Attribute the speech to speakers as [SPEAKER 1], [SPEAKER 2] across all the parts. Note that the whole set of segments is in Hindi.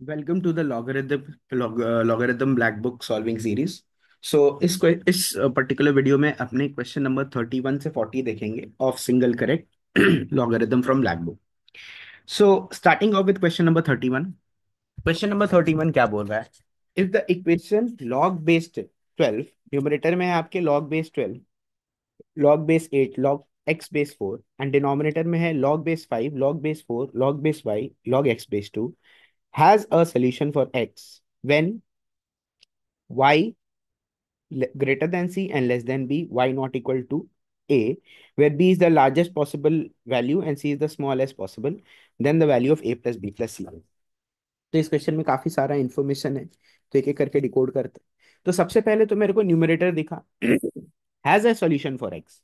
[SPEAKER 1] Welcome to the logarithm black book solving series. So इस पर्टिकुलर वीडियो में अपने क्वेश्चन नंबर 31 से 40 देखेंगे of single correct logarithm from black book. So starting off with question number 31। Question number 31 क्या बोल रहा है? If the equation log based 12, numerator में है आपके log base 12, log base 8, log x base 4, and denominator में है log base 5, log base 4, log base y, log x base 2, has a solution for x when y greater than c and less than b, y not equal to a, where b is the largest possible value and c is the smallest possible, then the value of a plus b plus c। तो इस क्वेश्चन में काफी सारा इंफॉर्मेशन है, तो एक एक करके डिकोड करते हैं। तो सबसे पहले तो मेरे को न्यूमरेटर दिखा has a solution for x.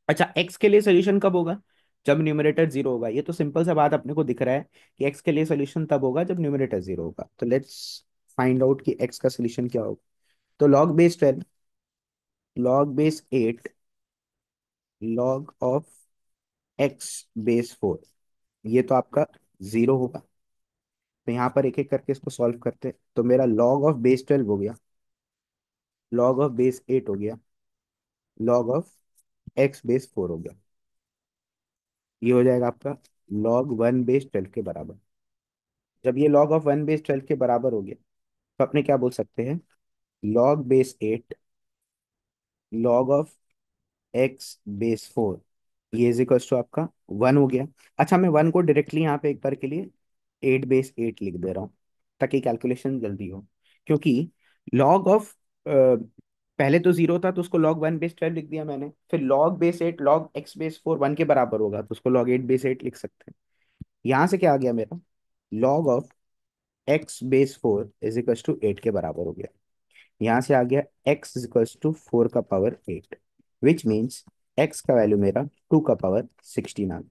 [SPEAKER 1] अच्छा, एक्स के लिए सोल्यूशन कब होगा? जब न्यूमरेटर जीरो होगा। ये तो सिंपल सा बात अपने को दिख रहा है कि एक्स के लिए सोल्यूशन तब होगा जब न्यूमरेटर जीरो होगा। तो लेट्स फाइंड आउट कि एक्स का सोल्यूशन क्या होगा। तो log base 12, log base 8, log of x base 4, ये तो आपका जीरो होगा। तो यहाँ पर एक एक करके इसको सॉल्व करते हैं। तो मेरा लॉग ऑफ बेस 12 हो गया, लॉग ऑफ बेस 8 हो गया, लॉग ऑफ एक्स बेस 4 हो गया। ये हो जाएगा आपका लॉग 1 बेस 12 के बराबर। जब ये लॉग ऑफ 1 बेस 12 के बराबर हो गया तो अपने क्या बोल सकते हैं? Log base 8, log of x base 4, ये इज इक्वल टू आपका 1 हो गया। अच्छा, मैं 1 को डायरेक्टली यहाँ पे एक बार के लिए 8 बेस 8 लिख दे रहा हूँ ताकि कैलकुलेशन जल्दी हो। क्योंकि लॉग ऑफ पहले तो जीरो था तो उसको लॉग 1 बेस 12 लिख दिया मैंने, फिर log base 8 log x base 4 1 के बराबर होगा तो उसको लॉग 8 बेस 8 लिख सकते हैं। यहाँ से क्या आ गया मेरा? Log of x base 4 is equal to 8 के बराबर हो गया। यहां से आ गया x इज इक्वल टू 4 का पावर 8, विच मीन्स x का वैल्यू मेरा 2 का पावर 16 आ गया।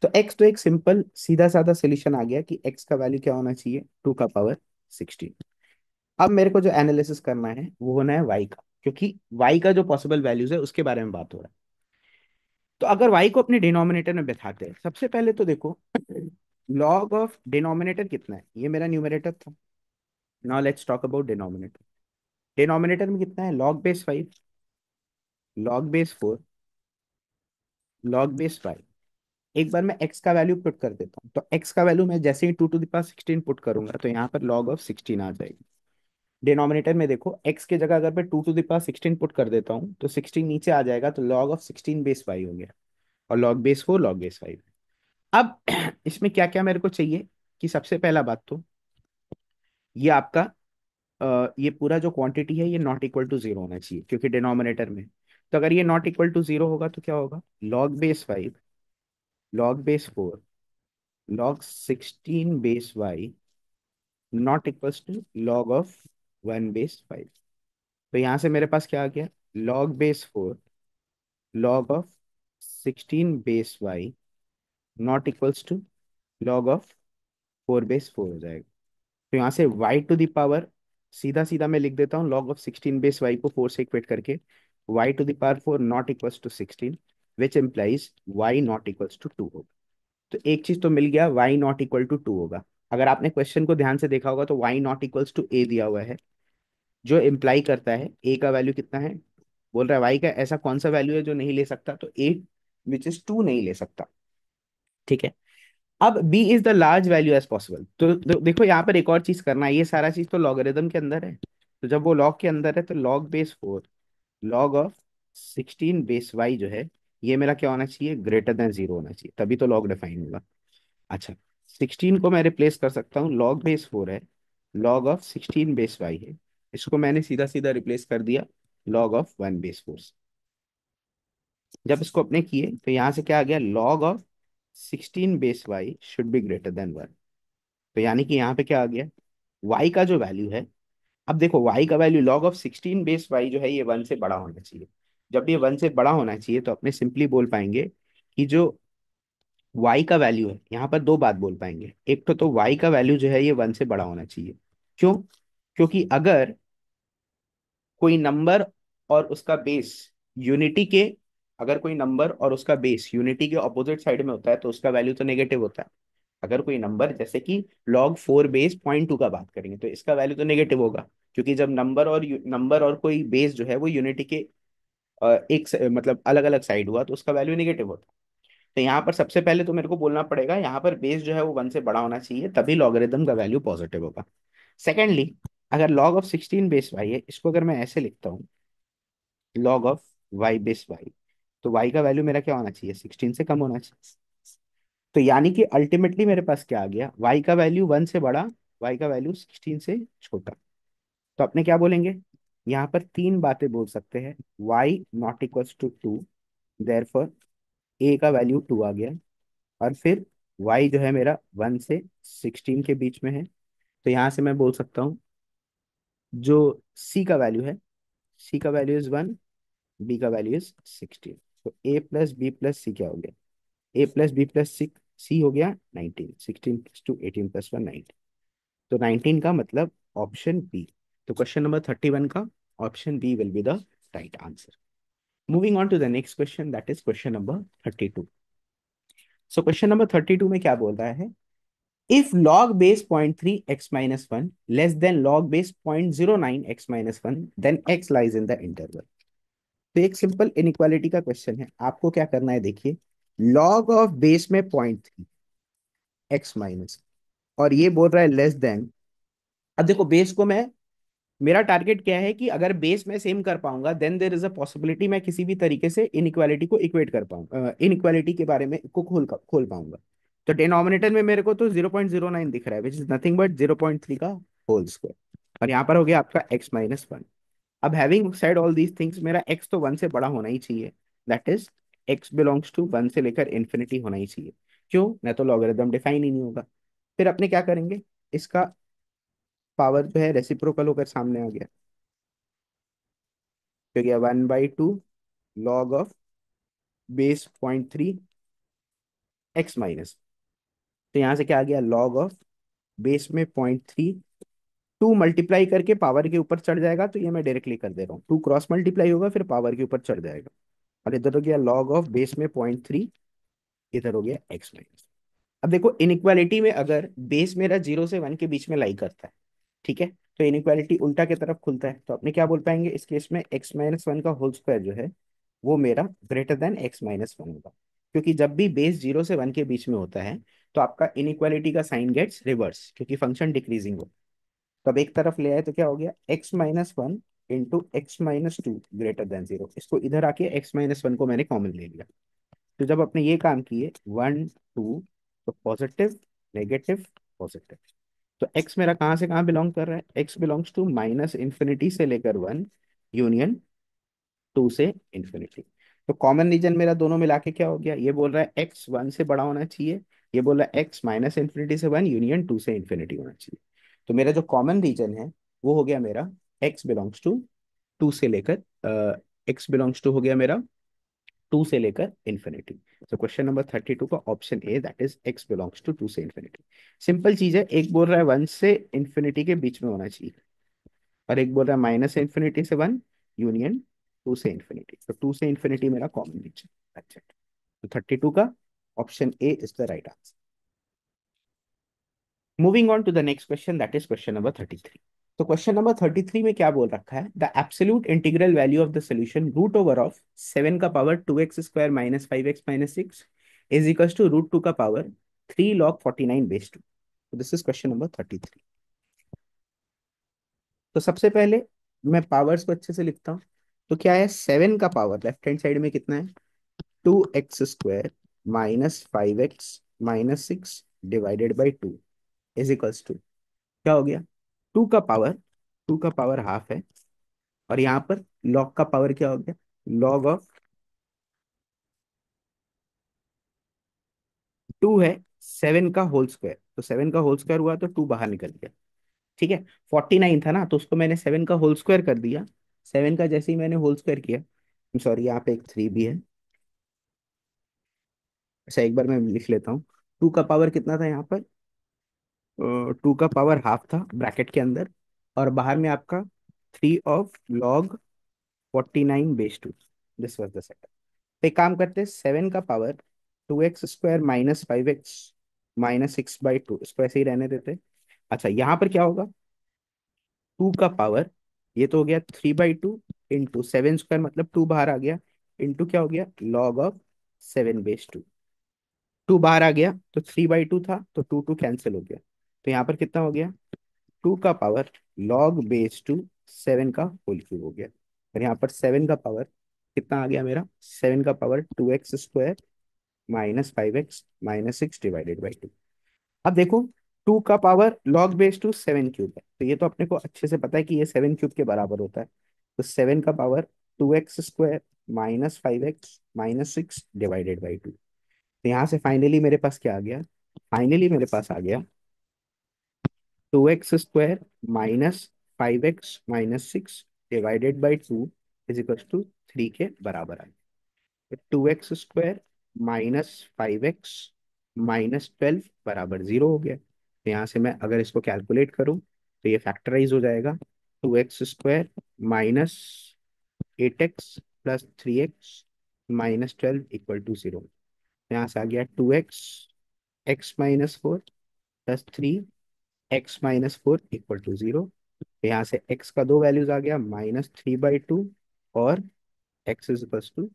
[SPEAKER 1] तो x तो एक सिंपल सीधा साधा सोल्यूशन आ गया कि x का वैल्यू क्या होना चाहिए? 2 का पावर 16। अब मेरे को जो एनालिसिस करना है वो होना है y का, क्योंकि y का जो पॉसिबल वैल्यूज है उसके बारे में बात हो रहा है। तो अगर y को अपने डिनोमिनेटर में बैठाते हैं, सबसे पहले तो देखो लॉग ऑफ डिनोमिनेटर कितना है? ये मेरा न्यूमरेटर था। Now let's talk about denominator. Denominator में कितना है? Log base 5, log base 4, log base 5। एक बार मैं x का वैल्यू पुट कर देता हूँ, तो x का वैल्यू मैं जैसे ही 2 टू द पावर 16 पुट करूंगा तो यहाँ पर लॉग ऑफ 16 आ जाएगी। डिनोमिनेटर में देखो x की जगह अगर मैं 2 टू द पावर 16 पुट कर देता हूँ तो 16 नीचे आ जाएगा, तो लॉग ऑफ 16 बेस 5 हो गया। और लॉग बेस 4 लॉग बेस 5। अब इसमें क्या क्या मेरे को चाहिए कि सबसे पहला बात तो ये आपका ये पूरा जो क्वांटिटी है ये नॉट इक्वल टू जीरो होना चाहिए क्योंकि डिनोमिनेटर में। तो अगर ये नॉट इक्वल टू जीरो होगा तो क्या होगा? Log base 5, log base 4, log 16 base y not equals to log of 1 base 5। तो यहां से मेरे पास क्या आ गया? log base 4 log of 16 base y not equals to log of 4 base 4 हो जाएगा। तो यहाँ से y टू द पावर सीधा सीधा मैं लिख देता हूँ log ऑफ 16 बेस y को 4 से इक्वेट करके y to the power 4 not equals to 16, which implies y not equals to 2 होगा। तो एक चीज तो मिल गया, y नॉट इक्वल टू 2 होगा। अगर आपने क्वेश्चन को ध्यान से देखा होगा तो y not equals to a दिया हुआ है, जो इम्प्लाई करता है a का वैल्यू कितना है। बोल रहा है y का ऐसा कौन सा वैल्यू है जो नहीं ले सकता, तो a विच इज 2 नहीं ले सकता। ठीक है। अब b is the large value as possible. तो देखो यहाँ पर एक और चीज करना है, ये सारा चीज तो लॉगरिदम के अंदर है। तो जब वो लॉग के अंदर है तो log base 4 log of 16 base y जो है ये मेरा क्या होना चाहिए? ग्रेटर देन जीरो होना चाहिए, तभी तो लॉग डिफाइन होगा। अच्छा, 16 को मैं रिप्लेस कर सकता हूँ, लॉग बेस 4 है, लॉग ऑफ 16 बेस वाई है, इसको मैंने सीधा सीधा रिप्लेस कर दिया लॉग ऑफ 1 बेस 4। जब इसको अपने किए तो यहाँ से क्या आ गया? Log of 16 base why should be greater than 1। तो यानी कि यहाँ पे क्या आ गया? वाई का जो वैल्यू है, अब देखो वाई का value log of 16 base y जो है ये 1 से बड़ा होना चाहिए। जब ये 1 से बड़ा होना चाहिए तो अपने सिंपली बोल पाएंगे कि जो y का वैल्यू है, यहाँ पर दो बात बोल पाएंगे। एक तो y का वैल्यू जो है ये 1 से बड़ा होना चाहिए। क्यों? क्योंकि अगर कोई नंबर और उसका बेस यूनिटी के, अगर कोई नंबर और उसका बेस यूनिटी के ऑपोजिट साइड में होता है तो उसका वैल्यू तो नेगेटिव होता है। अगर कोई नंबर जैसे कि log 4 बेस 0.2 का बात करेंगे तो इसका वैल्यू तो नेगेटिव होगा, क्योंकि जब नंबर और कोई बेस जो है वो यूनिटी के मतलब अलग अलग साइड हुआ तो उसका वैल्यू नेगेटिव होता है। तो यहाँ पर सबसे पहले तो मेरे को बोलना पड़ेगा, यहाँ पर बेस जो है वो 1 से बड़ा होना चाहिए, तभी लॉगरिदम का वैल्यू पॉजिटिव होगा। सेकेंडली, अगर log 16 बेस y है, इसको अगर मैं ऐसे लिखता हूँ, log of y base y, तो y का वैल्यू मेरा क्या होना चाहिए, 16 से कम होना चाहिए। तो यानी कि अल्टीमेटली मेरे पास क्या आ गया, y का वैल्यू 1 से बड़ा, y का वैल्यू 16 से छोटा। तो अपने क्या बोलेंगे, यहाँ पर तीन बातें बोल सकते हैं। y not equals to 2, therefore a का वैल्यू 2 आ गया। और फिर y जो है मेरा 1 से 16 के बीच में है, तो यहाँ से मैं बोल सकता हूँ जो c का वैल्यू है, c का वैल्यू इज 1, b का वैल्यू इज 16। तो a plus B plus C क्या हो गया, A plus B plus six C हो गया 19, 16 + 2 18 + 1 19। तो 19 का मतलब ऑप्शन बी। तो क्वेश्चन नंबर 31 का option B will be the right answer. Moving on to the next question, that is question number 32। So question number 32 में क्या बोल रहा है, if log base 0.3 x minus 1 less than log base 0.09 x minus 1 then x lies in the interval। तो एक सिंपल इनइक्वालिटी का क्वेश्चन है, आपको क्या करना है, देखिए लॉग ऑफ बेस में 0.3 एक्स माइनस, और ये बोल रहा है लेस देन। अब देखो बेस को मैं, मेरा टारगेट क्या है कि अगर बेस में सेम कर पाऊंगा then there is a possibility मैं किसी भी तरीके से इनइक्वालिटी को इक्वेट कर पाऊंगा, इनइक्वालिटी के बारे में को खोल पाऊंगा। तो डिनोमिनेटर में मेरे को तो 0.09 दिख रहा है, विच इज नथिंग बट 0.3 का होल स्क्वायर, और यहाँ पर हो गया आपका x-1। अब having said all these things, मेरा x तो 1 से बड़ा होना ही चाहिए, that is x belongs to 1 से लेकर इन्फिनिटी होना ही चाहिए। क्यों, नहीं तो लॉगरिदम डिफाइन ही नहीं होगा। फिर अपने क्या करेंगे, इसका पावर जो है रेसिप्रोकल होकर सामने आ गया, तो गया 1/2 log of base 0.3 x minus. तो यहाँ से क्या आ गया, लॉग ऑफ बेस में 0.3, 2 मल्टीप्लाई करके पावर के ऊपर चढ़ जाएगा, तो ये मैं डायरेक्टली कर दे रहा हूँ, 2 क्रॉस मल्टीप्लाई होगा फिर पावर के ऊपर चढ़ जाएगा। और इधर हो गया लॉग ऑफ बेस में 0.3, इधर हो गया एक्स माइनस। अब देखो इनइक्वालिटी में अगर बेस मेरा 0 से 1 के बीच में लाई करता है, ठीक है, तो इनइक्वालिटी उल्टा की तरफ खुलता है, तो अपने क्या बोल पाएंगे इस केस में, x-1 का होल स्क्वायर जो है वो मेरा ग्रेटर देन x-1 होगा। क्योंकि जब भी बेस 0 से 1 के बीच में होता है तो आपका इनइक्वालिटी का साइन गेट्स रिवर्स, क्योंकि फंक्शन डिक्रीजिंग हो। तो अब एक तरफ ले आए तो क्या हो गया, x-1 into x-2 greater than 0, इसको इधर आके x-1 को मैंने कॉमन ले लिया। तो जब अपने ये काम किए 1 2, तो पॉजिटिव नेगेटिव पॉजिटिव। तो x मेरा कहाँ से कहाँ बिलोंग कर रहा है, x belongs to minus infinity से लेकर 1 यूनियन 2 से इन्फिनिटी। तो कॉमन रीजन मेरा दोनों मिला के क्या हो गया, ये बोल रहा है x 1 से बड़ा होना चाहिए, ये बोल रहा है x माइनस इन्फिनिटी से 1 यूनियन 2 से इन्फिनिटी होना चाहिए। तो मेरा जो कॉमन रीजन है वो हो गया मेरा x बिलोंग्स टू 2 से लेकर x बिलोंग्स टू हो गया मेरा 2 से लेकर इन्फिनिटी। तो क्वेश्चन नंबर 32 का option A, that is x belongs to 2 से इन्फिनिटी। सिंपल चीज है, एक बोल रहा है 1 से इन्फिनिटी के बीच में होना चाहिए, और एक बोल रहा है माइनस इन्फिनिटी से 1 यूनियन 2 से इन्फिनिटी। तो 2 से इन्फिनिटी मेरा कॉमन रीजन, दैट्स इट। तो 32 का option A is the right answer. Moving on to the next question, that is question number 33। तो क्वेश्चन नंबर 33 में क्या बोल रखा है, the absolute integral value of the solution root over of 7 का power 2x² minus 5x minus 6 is equal to √2 का power 3 log 49 base 2। This is question number 33। तो सबसे पहले मैं पावर्स को अच्छे से लिखता हूँ। तो क्या है, 7 का पावर लेफ्ट हैंड साइड में कितना है, 2x² minus 5x minus 6 divided by 2 is equals to क्या हो गया, 2 का पावर, 2 का पावर हाफ है, और यहाँ पर लॉग का पावर क्या हो गया, लॉग ऑफ 2 है 7 का होल स्क्वायर, तो 7 का होल स्क्वायर हुआ तो 2 बाहर निकल गया, ठीक है। 49 था ना, तो उसको मैंने 7 का होल स्क्वायर कर दिया। 7 का जैसे ही मैंने होल स्क्वायर किया, सॉरी यहाँ पे एक 3 भी है, अच्छा एक बार मैं लिख लेता हूँ। 2 का पावर कितना था यहाँ पर, 2 का पावर हाफ था ब्रैकेट के अंदर, और बाहर में आपका 3 of log 49 base 2, this was the set. तो एक काम करते हैं, 7 का पावर 2x² माइनस 5x -6/2, इसको ऐसे ही रहने देते। अच्छा, यहाँ पर क्या होगा, 2 का पावर, ये तो हो गया 3/2 इंटू 7 स्क्वायर, मतलब 2 बाहर आ गया, इंटू क्या हो गया, लॉग ऑफ 7/2। 2 बाहर आ गया तो 3/2 था, तो 2 कैंसिल हो गया, तो यहाँ पर कितना हो गया, 2 का पावर log 7 का होल क्यूब हो गया। और यहाँ पर 7 का पावर कितना आ गया मेरा, 7 का पावर 2x² -5x -6/2। अब देखो, 2 का पावर log 7 है, तो ये तो अपने को अच्छे से पता है कि ये 7 क्यूब के बराबर होता है। तो 7 का पावर 2x² -5x -6/2। तो यहाँ से फाइनली मेरे पास क्या आ गया, फाइनली मेरे पास आ गया 2x² -5x -6/2 is equal to 3 के बराबर आ गया। 2x² -5x -12 बराबर 0 हो गया। तो यहाँ से मैं अगर इसको कैलकुलेट करूँ तो ये फैक्टराइज हो जाएगा, 2x² -8x + 3x -12 = 0। यहाँ से आ गया 2x x-4 + 3x-4 = 0। यहाँ से x का दो वैल्यूज आ गया, -3/2 और x इज इक्वल टू,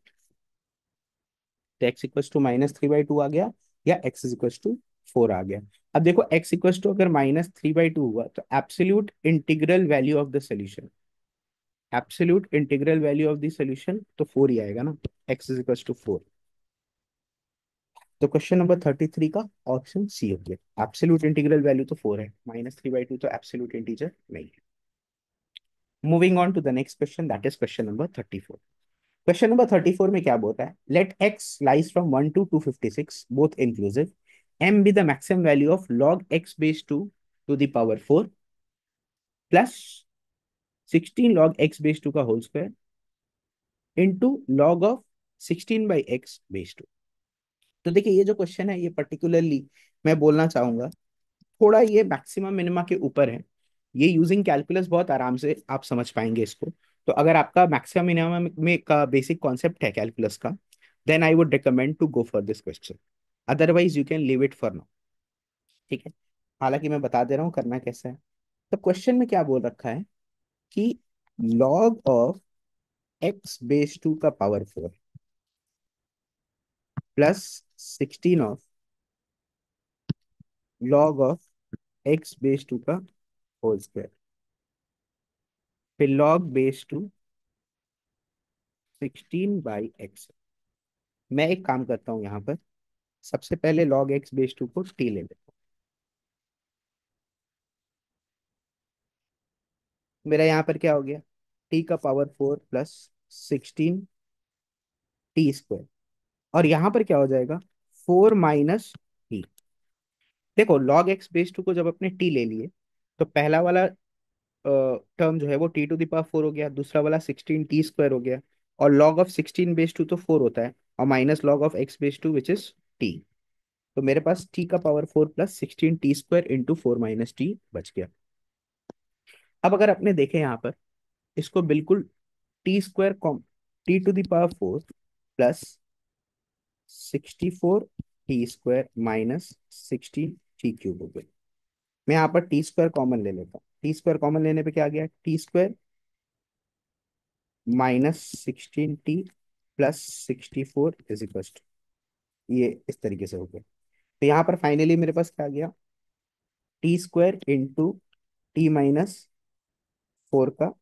[SPEAKER 1] तो x इक्वल टू -3/2 आ गया, या x इज इक्वल टू 4 आ गया। अब देखो x इक्वल टू अगर -3/2 हुआ तो absolute integral value of the solution, absolute integral value of the solution तो 4 ही आएगा ना, x इज इक्वल टू 4। तो क्वेश्चन नंबर 33 का ऑप्शन सी हो गया, एब्सोल्यूट इंटीग्रल वैल्यू तो 4 है, -3/2 तो एब्सोल्यूट इंटीजर नहीं है। Moving on to the next question, that is question number 34। Question number 34 में क्या बोलता है, let x lies from 1 to 256 both inclusive, M be the maximum value of log x/2 to the power 4 plus 16 log x/2 का whole square into log of 16/x/2। तो देखिए, ये जो क्वेश्चन है ये पर्टिकुलरली मैं बोलना चाहूंगा, थोड़ा ये मैक्सिमम मिनिमा के ऊपर है। ये यूजिंग कैलकुलस बहुत आराम से आप समझ पाएंगे इसको। तो अगर आपका मैक्सिमम मिनिमम में का बेसिक कॉन्सेप्ट है कैलकुलस का, then I would recommend to go for this question, otherwise you can leave it for now. ठीक है, हालांकि मैं बता दे रहा हूँ करना कैसा है। तो क्वेश्चन में क्या बोल रखा है कि लॉग ऑफ x/2 का power 4 plus 16 of log of x/2 का होल स्क्वायर, फिर log 16/x। मैं एक काम करता हूँ यहाँ पर, सबसे पहले log x/2 को t ले लेता हूँ। मेरा यहाँ पर क्या हो गया, t का पावर 4 प्लस 16t²। और यहाँ पर क्या हो जाएगा, 4 माइनस टी। देखो log x/2 को जब अपने t ले लिए, तो पहला वाला टर्म जो है वो t⁴ हो गया, दूसरा वाला 16t² हो गया, और log ऑफ 16/2 तो 4 होता है, और minus log of x/2 which is t। तो मेरे पास t का power 4 plus 16t² into 4 minus T बच गया। अब अगर आपने देखे यहाँ पर, इसको बिल्कुल t² com t⁴ plus 64t² minus 16t³ हो गया। मैं यहाँ पर t² कॉमन ले लेता हूँ, t² कॉमन लेने पे क्या आ गया, t² -16t plus 64 is equal to, ये इस तरीके से हो गया। तो यहाँ पर फाइनली मेरे पास क्या आ गया, t² इंटू t-4 का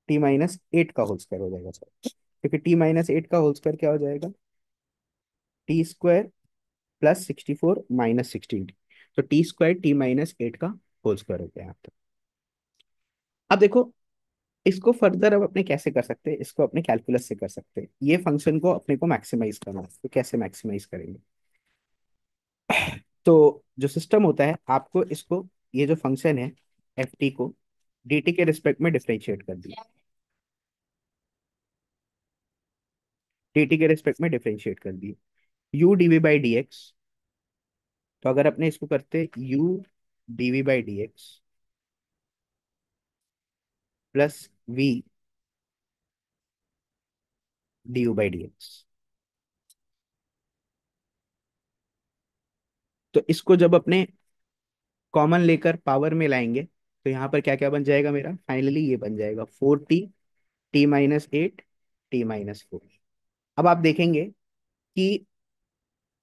[SPEAKER 1] t-8 का होल स्क्वायर हो जाएगा सर, क्योंकि t-8 का होल स्क्वायर क्या हो जाएगा, t² प्लस 64 माइनस 16t। तो t² t-8 का होल स्क्वायर हो गया यहाँ पर। अब देखो, इसको फर्दर अब अपने कैसे कर सकते हैं, इसको अपने कैलकुलस से कर सकते हैं। ये फंक्शन को अपने को मैक्सिमाइज करना है, तो कैसे मैक्सिमाइज करेंगे, तो जो सिस्टम होता है, आपको इसको, ये जो फंक्शन है ft को dt के रिस्पेक्ट में डिफरेंशिएट कर दिया, dt के रिस्पेक्ट में डिफरेंशिएट कर दिया, u dv/dx। तो अगर अपने इसको करते u dv/dx plus v du/dx, तो इसको जब अपने कॉमन लेकर पावर में लाएंगे तो यहाँ पर क्या क्या बन जाएगा मेरा, फाइनली ये बन जाएगा 4t, t-8, t-4। अब आप देखेंगे कि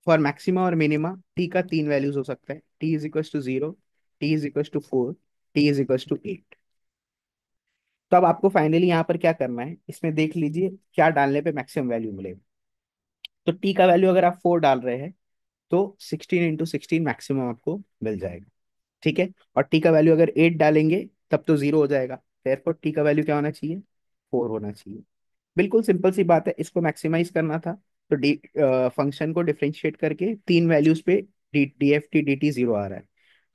[SPEAKER 1] फॉर मैक्सिमा और मिनिमा टी का तीन वैल्यूज हो सकता है, T is equal to 0, T is equal to 4, T is equal to 8। तो अब आपको फाइनली यहाँ पर क्या करना है, इसमें देख लीजिए क्या डालने पे मैक्सिमम वैल्यू मिलेगा। तो टी का वैल्यू अगर आप 4 डाल रहे हैं तो 16 × 16 मैक्सिमम आपको मिल जाएगा। ठीक है। और टी का वैल्यू अगर 8 डालेंगे तब तो 0 हो जाएगा, therefore टी का वैल्यू क्या होना चाहिए, 4 होना चाहिए। बिल्कुल सिंपल सी बात है, इसको मैक्सिमाइज करना था तो डी फंक्शन को डिफरेंशिएट करके तीन वैल्यूज पे D F T D T 0 आ रहा है।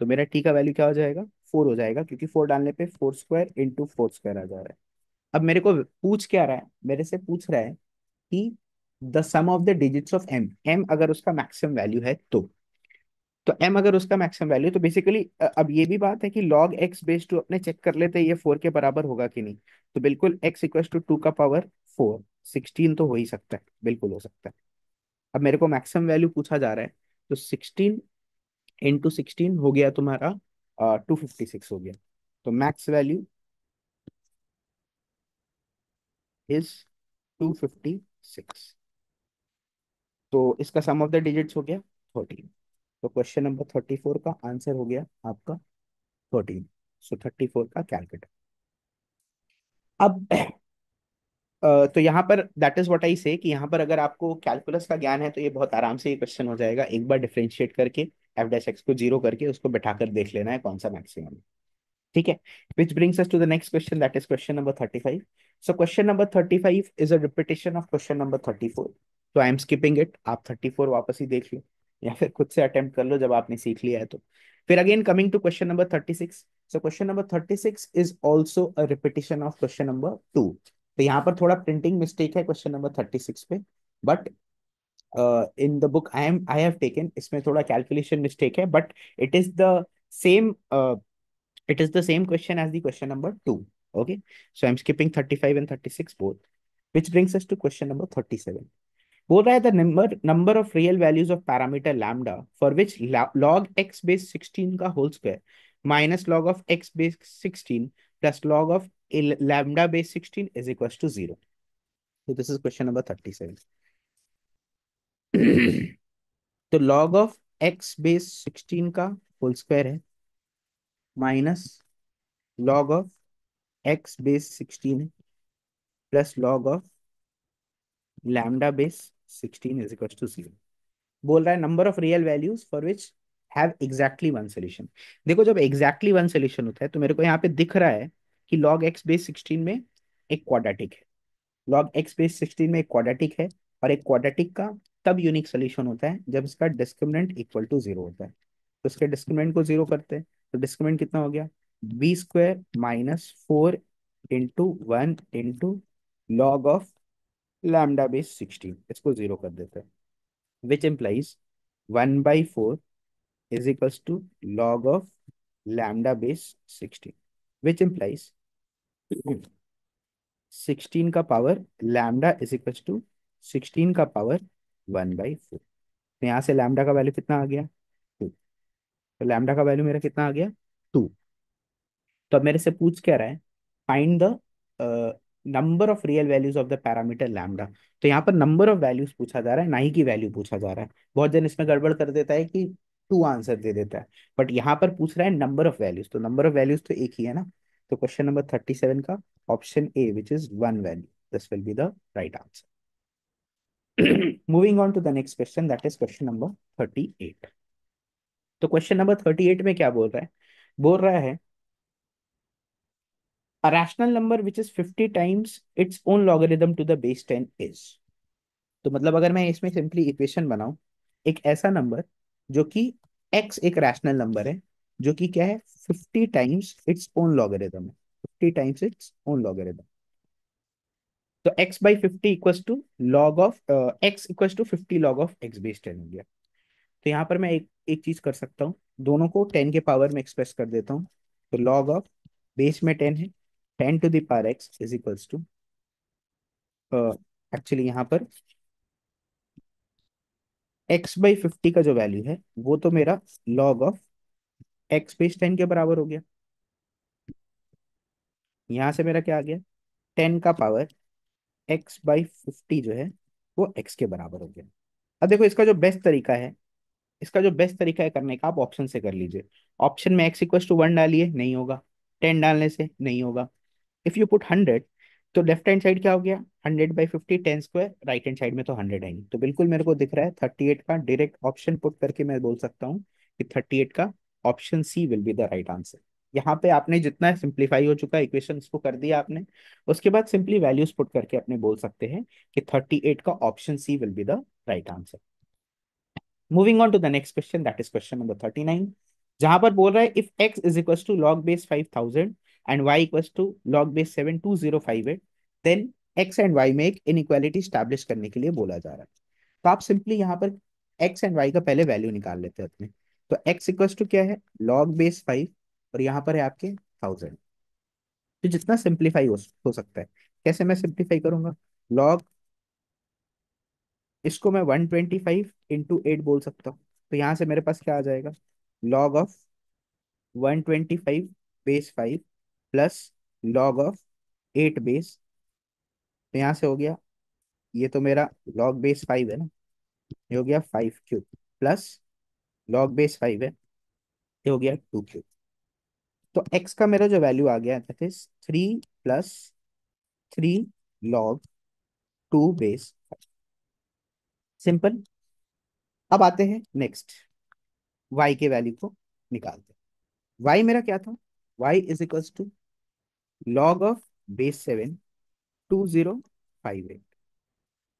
[SPEAKER 1] तो मेरा टी का वैल्यू क्या हो जाएगा, 4 हो जाएगा, क्योंकि 4 डालने पे 4² × 4² आ जा रहा है। अब मेरे को पूछ क्या रहा है, मेरे से पूछ रहा है कि the sum of the digits of M, M अगर उसका मैक्सिमम वैल्यू है तो एम अगर उसका मैक्सिमम वैल्यू, तो बेसिकली अब ये भी बात है कि लॉग एक्स बेस टू अपने चेक कर लेते हैं ये 4 के बराबर होगा कि नहीं। तो बिल्कुल एक्स इक्वल टू 2 का पावर 4, 16 तो हो ही सकता है, बिल्कुल हो सकता है। अब मेरे को मैक्सिमम वैल्यू पूछा जा रहा है, तो 16 × 16 हो गया तुम्हारा 256 हो गया। तो मैक्स वैल्यू इज 256। तो इसका सम ऑफ द डिजिट्स हो गया 13। तो क्वेश्चन नंबर 34 का आंसर हो गया आपका 13। सो 34 का कैलकुलेटर। अब तो यहाँ पर दैट इज व्हाट आई से कि यहाँ पर अगर आपको कैलकुलस का ज्ञान है तो ये बहुत आराम से ये क्वेश्चन हो जाएगा, एक बार डिफरेंशिएट करके एफ डैश एक्स को जीरो करके उसको बैठाकर देख लेना है कौन सा मैक्सिमम है। ठीक है। Which brings us to the next question, that is question number 35। So question number 35 is a repetition of question number 34। तो आई एम स्किपिंग इट, आप 34 वापस ही देख लो या फिर खुद से अटेम्प्ट कर लो जब आपने सीख लिया है तो। फिर again coming to question number 36। So question number 36 is also a repetition of question number 2। तो यहाँ पर थोड़ा प्रिंटिंग मिस्टेक है क्वेश्चन नंबर 36 पे, but in the book I have taken, इसमें थोड़ा कैलकुलेशन मिस्टेक है, but it is the same, it is the same question as the question number 2. Okay, so I'm skipping 35 and 36 both, which brings us to question number 37. बोल रहा है the number of real values of parameter lambda for which log x base 16 का whole square minus log of x base 16 plus log of lambda base 16 is equals to 0. So this is question number 37. तो log of x base 16 का whole square है minus log of x base 16 है plus log of lambda base 16 is equals to 0। बोल रहा है number of real values for which have exactly one solution. देखो जब एग्जैक्टली वन सोल्यूशन होता है तो मेरे को यहाँ पे दिख रहा है कि log x बेस 16 में एक क्वाड्रेटिक है, log x बेस 16 में एक क्वाड्रेटिक है, और एक क्वाड्रेटिक का तब यूनिक सोल्यूशन होता है जब इसका डिस्क्रिमिनेंट इक्वल टू 0 होता है। तो इसके डिस्क्रिमिनेंट को 0 करते हैं तो डिस्क्रिमिनेंट कितना हो गया, b² - 4 × 1 × log of lambda base 16, इसको 0 कर देते हैं, which implies 1/4 is equals to log of lambda base 16, which implies 16 का power lambda is equals to 16 का पावर 1/4। तो यहाँ से लैम्डा का वैल्यू कितना आ गया, 2। तो लैम्डा का वैल्यू मेरा कितना आ गया, 2। तो अब मेरे से पूछ क्या रहा है, find the number of real values of the parameter lambda. तो यहाँ पर नंबर ऑफ वैल्यूज पूछा जा रहा है, ना ही की वैल्यू पूछा जा रहा है। बहुत जन इसमें गड़बड़ कर देता है कि 2 आंसर दे देता है, बट यहाँ पर पूछ रहा है नंबर ऑफ वैल्यूज, तो नंबर ऑफ वैल्यूज तो एक ही है ना। तो क्वेश्चन नंबर 37 का option A which is 1 value, this will be the right answer. Moving on to the next question, that is question number 38। तो क्वेश्चन नंबर 38 में क्या बोल रहा है, बोल रहा है a rational number which is 50 times its own logarithm to the base 10 is। तो मतलब अगर मैं इसमें सिंपली इक्वेशन बनाऊं, एक ऐसा नंबर जो कि x एक रैशनल नंबर है जो कि क्या है 50 टाइम्स इट्स ओन लॉगरिथम है, 50 टाइम्स इट्स ओन लॉगरिथम। तो x/50 equals to log of x equals to 50 log of x base 10 हो गया। तो यहाँ पर मैं एक एक चीज कर सकता हूँ, दोनों को 10 के पावर में एक्सप्रेस कर देता हूँ। तो लॉग ऑफ बेस में 10 है, 10 to the power x is equals to, actually यहाँ पर x/50 का जो वैल्यू है वो तो मेरा लॉग ऑफ x/10 के बराबर हो गया। यहां से मेरा क्या आ गया, 10 का पावर x/50 जो है वो x के बराबर हो गया। अब देखो इसका जो बेस्ट तरीका है करने का, आप ऑप्शन से कर लीजिए। ऑप्शन में x = 1 डालिए, नहीं होगा। 10 डालने से नहीं होगा। इफ यू पुट 100, तो लेफ्ट हैंड साइड क्या हो गया, 100/50, 10 स्क्वायर, राइट हैंड साइड में तो 100 है ही। तो बिल्कुल मेरे को दिख रहा है 38 का डायरेक्ट ऑप्शन पुट करके मैं बोल सकता हूँ कि 38 का option C will be the right answer. यहाँ पे आपने जितना सिंप्लीफाई हो चुका है इक्वेशन उसको कर दिया आपने। उसके बाद सिंपली वैल्यूज पुट करके अपने बोल सकते हैं कि 38 का option C will be the right answer. Moving on to the next question, that is question number 39, जहां पर बोल रहा है if x is equal to log base 5000 and y equal to log base 72058, then x and y में एक इनइक्वालिटी स्टैब्लिश करने के लिए बोला जा रहा है। तो आप सिंपली यहाँ पर x एंड y का पहले वैल्यू निकाल लेते हैं अपने। तो x इक्वल टू क्या है, लॉग बेस 5, और यहाँ पर है आपके 1000। तो जितना सिंप्लीफाई हो सकता है, कैसे मैं सिंप्लीफाई करूंगा, लॉग, इसको मैं 125 × 8 बोल सकता हूँ। तो यहाँ से मेरे पास क्या आ जाएगा, log of 125/5 plus log of 8 base. तो यहाँ से हो गया, ये तो मेरा लॉग बेस 5 है ना, ये हो गया 5³ प्लस लॉग बेस 5 है, ये हो गया 2³। तो x का मेरा जो वैल्यू आ गया that is 3 + 3 log 2 base. Simple. अब आते हैं नेक्स्ट, y के वैल्यू को निकालते हैं। y मेरा क्या था, y is equal to log of base 7 2058।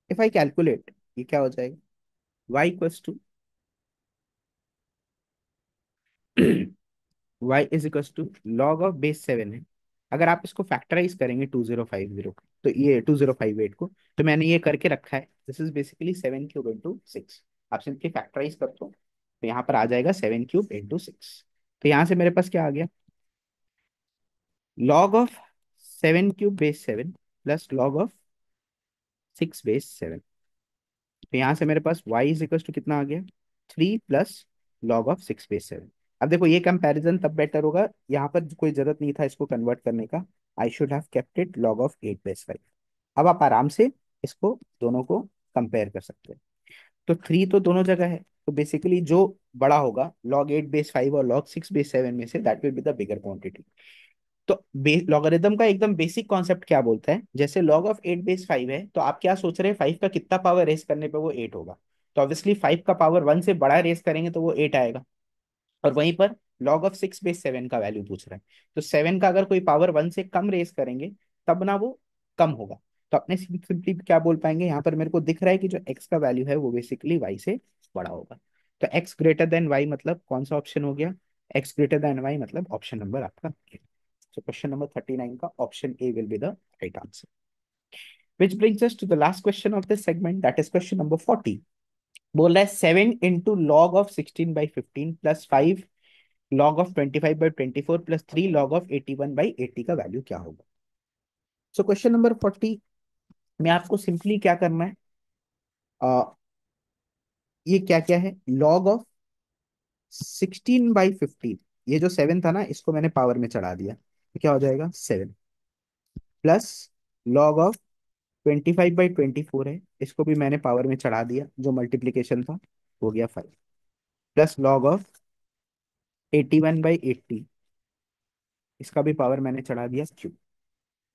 [SPEAKER 1] If I calculate, ये क्या हो जाएगा, y equals to y is equals to log of base 7 है। अगर आप इसको फैक्टराइज करेंगे 2050, तो ये 2058 को, तो मैंने ये करके रखा है, दिस इज बेसिकली 7³ × 6। आप सिंपली फैक्टराइज कर दो, तो यहाँ पर आ जाएगा 7³ × 6। तो यहाँ से मेरे पास क्या आ गया, log of 7³ base 7 plus log of 6 base 7। तो यहाँ से मेरे पास y इज इक्वल टू कितना आ गया, 3 + log of 6/7। अब देखो ये कंपैरिजन तब बेटर होगा, यहाँ पर कोई जरूरत नहीं था इसको कन्वर्ट करने का। I should have kept it log of 8/5। अब आप आराम से इसको दोनों को कंपेयर कर सकते हैं। तो 3 तो दोनों जगह है, तो बेसिकली जो बड़ा होगा log 8/5 और log 6/7 में से, that will be the bigger quantity. तो लॉगरिदम का एकदम बेसिक कॉन्सेप्ट क्या बोलता है, जैसे लॉग ऑफ 8/5 है, तो आप क्या सोच रहे हैं, 5 का कितना पावर रेस करने पे वो 8 होगा। तो ऑब्वियसली 5 का पावर 1 से बड़ा रेस करेंगे तो वो 8 आएगा। और वहीं पर लॉग ऑफ 6/7 का वैल्यू पूछ रहा है, तो 7 का अगर कोई पावर 1 से कम रेस करेंगे तब ना वो कम होगा। तो अपने सिंपली क्या बोल पाएंगे, यहाँ पर मेरे को दिख रहा है कि जो x का वैल्यू है वो बेसिकली y से बड़ा होगा। तो x greater than y मतलब कौन सा ऑप्शन हो गया, x greater than y मतलब ऑप्शन नंबर आपका। So question number 39 का option A will be the right answer. Which brings us to the last question of this segment, that is question number 40. बोल रहा है 7 × log of 16/15 plus 5 log of 25/24 plus 3 log of 81/80 का वैल्यू क्या होगा। सो क्वेश्चन नंबर 40 में आपको सिंपली क्या करना है, आ, ये क्या क्या है, लॉग ऑफ 16/15, ये जो 7 था ना इसको मैंने पावर में चढ़ा दिया, तो क्या हो जाएगा 7, प्लस लॉग ऑफ 25/24 है, इसको भी मैंने पावर में चढ़ा दिया, जो मल्टीप्लीकेशन था हो गया 5, प्लस लॉग ऑफ 81/80, इसका भी पावर मैंने चढ़ा दिया क्यू।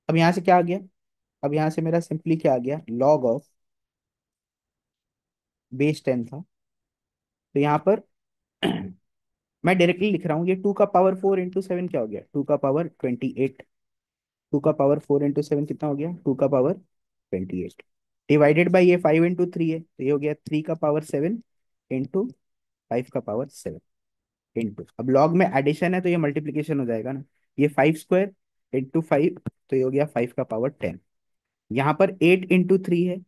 [SPEAKER 1] अब यहाँ से क्या आ गया, अब यहाँ से मेरा सिंपली क्या आ गया, लॉग ऑफ बेस 10 था, तो यहाँ पर मैं डायरेक्टली लिख रहा हूँ, ये 2 का पावर 4 × 7 क्या हो गया, 2 का पावर 28। 2 का पावर 4 × 7 कितना हो गया, 2 का पावर 28, डिवाइडेड बाई ये 5 × 3 है, तो ये हो गया 3 का पावर 7 × 5 का पावर 7 इंटू, अब लॉग में एडिशन है तो ये मल्टीप्लीकेशन हो जाएगा ना, ये 5² × 5, तो ये हो गया 5 का पावर 10। यहाँ पर 8 × 3 है,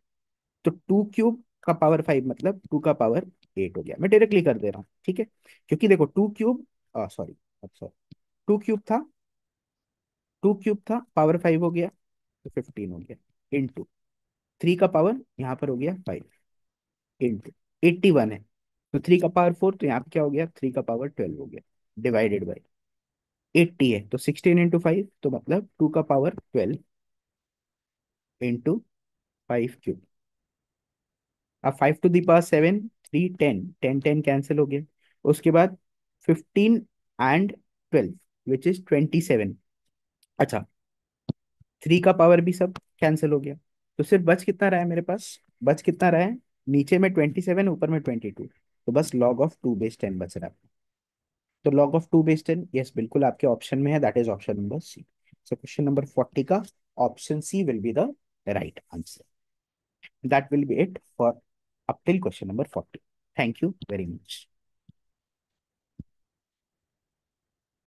[SPEAKER 1] तो 2³ का पावर 5 मतलब 2 का पावर 8 हो गया। मैं डायरेक्टली कर दे रहा हूँ, ठीक है, क्योंकि देखो 2³ सॉरी, सॉरी, 2³ था, 2³ था, पावर 5 हो गया, तो 15 हो गया, इंटू 3 का पावर यहाँ पर हो गया 5, इंटू 81 है, तो 3 का पावर 4, तो यहाँ पे क्या हो गया, 3 का पावर 12 हो गया, डिवाइडेड बाई 80 है, तो 16 × 5, तो मतलब 2 का पावर 12 × 5 क्यूब। अब 5 टू द पावर 7, 3 10, 10 10 कैंसिल हो गया। उसके बाद 15 and 12, विच इज 27। अच्छा, 3 का पावर भी सब कैंसिल हो गया, तो सिर्फ बच कितना रहा है मेरे पास, बच कितना रहा है, नीचे में 27, ऊपर में 22, तो बस log of 2/10 बच रहा है। तो log of 2/10, यस बिल्कुल आपके ऑप्शन में है, that is option number C. So question number 40 का option C will be the right answer. That will be it for up till question number 40. Thank you very much.